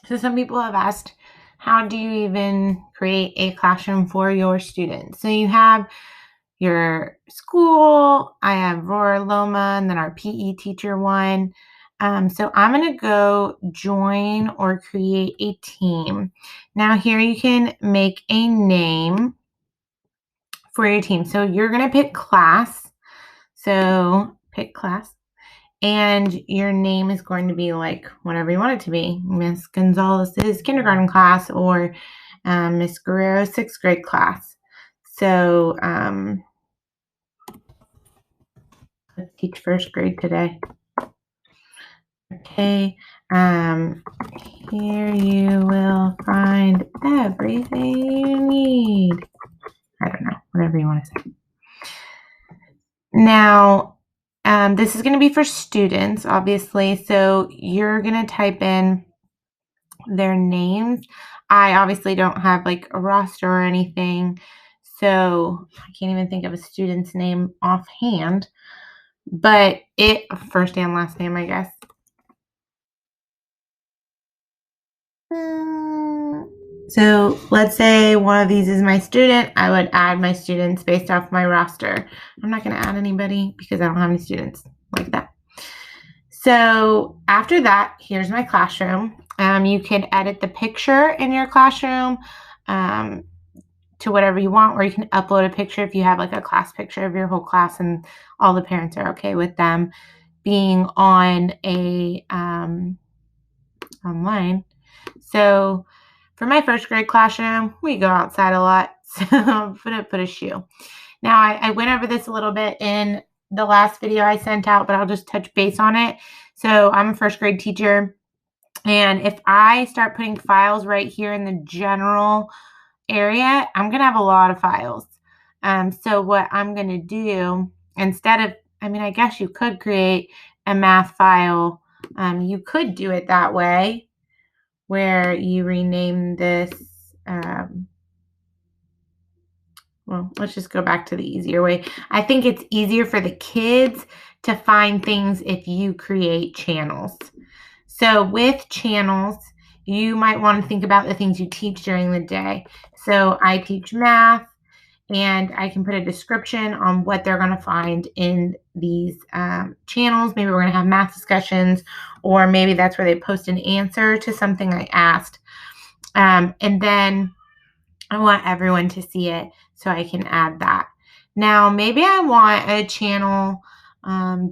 So some people have asked, how do you even create a classroom for your students? So you have your school, I have Roar Loma, and then our PE teacher one. So I'm going to go join or create a team. Now here you can make a name for your team. So you're going to pick class. So pick class. And your name is going to be like whatever you want it to be. Miss Gonzalez's kindergarten class, or Miss Guerrero's 6th grade class. So let's teach 1st grade today. Okay. Here you will find everything you need. I don't know, whatever you want to say. Now, this is going to be for students, obviously. So you're going to type in their names. I obviously don't have like a roster or anything, so I can't even think of a student's name offhand, but first and last name, I guess. So let's say one of these is my student. I would add my students based off my roster. I'm not going to add anybody because I don't have any students like that. So after that, here's my classroom. You can edit the picture in your classroom to whatever you want, or you can upload a picture if you have like a class picture of your whole class and all the parents are okay with them being on a online. So for my 1st grade classroom, we go outside a lot, so I'm gonna put a shoe. Now I went over this a little bit in the last video I sent out, but I'll just touch base on it. So I'm a 1st grade teacher, and if I start putting files right here in the general area, I'm going to have a lot of files. So what I'm going to do, instead of, I guess you could create a math file. You could do it that way, where you rename this, well, let's just go back to the easier way. I think it's easier for the kids to find things if you create channels. So with channels, you might want to think about the things you teach during the day. So I teach math, and I can put a description on what they're going to find in these channels. Maybe we're going to have math discussions, or maybe that's where they post an answer to something I asked. And then I want everyone to see it, so I can add that. Now, maybe I want a channel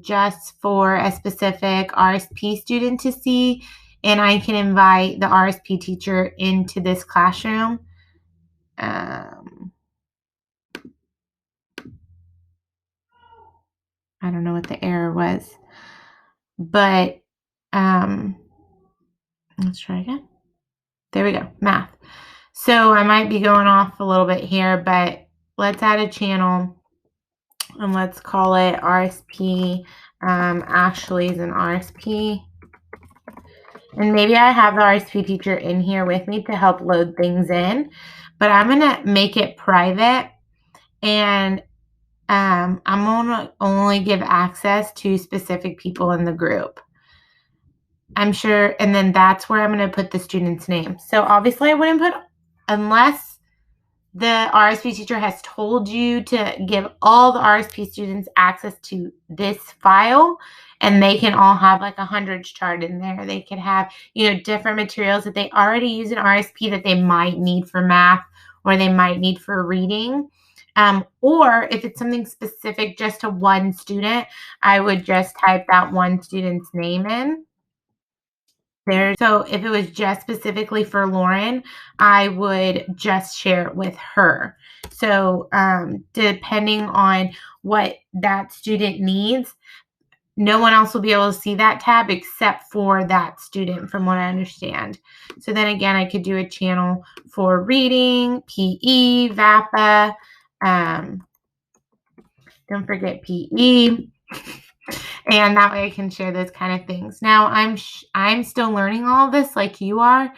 just for a specific RSP student to see, and I can invite the RSP teacher into this classroom. I don't know what the error was, but let's try again. There we go, math. So I might be going off a little bit here, but let's add a channel, and let's call it RSP. Ashley's an RSP. And maybe I have the RSP teacher in here with me to help load things in, but I'm going to make it private, and I'm going to only give access to specific people in the group. I'm sure, and then that's where I'm going to put the student's name. So obviously I wouldn't put, unless the RSP teacher has told you to give all the RSP students access to this file, and they can all have like a hundreds chart in there. They could have, different materials that they already use in RSP that they might need for math, or they might need for reading. Or if it's something specific just to one student, I would just type that one student's name in there. So if it was just specifically for Lauren, I would just share it with her. So depending on what that student needs, no one else will be able to see that tab except for that student, from what I understand. So then again, I could do a channel for reading, PE, VAPA. Don't forget PE. And that way I can share those kind of things. Now, I'm still learning all of this like you are,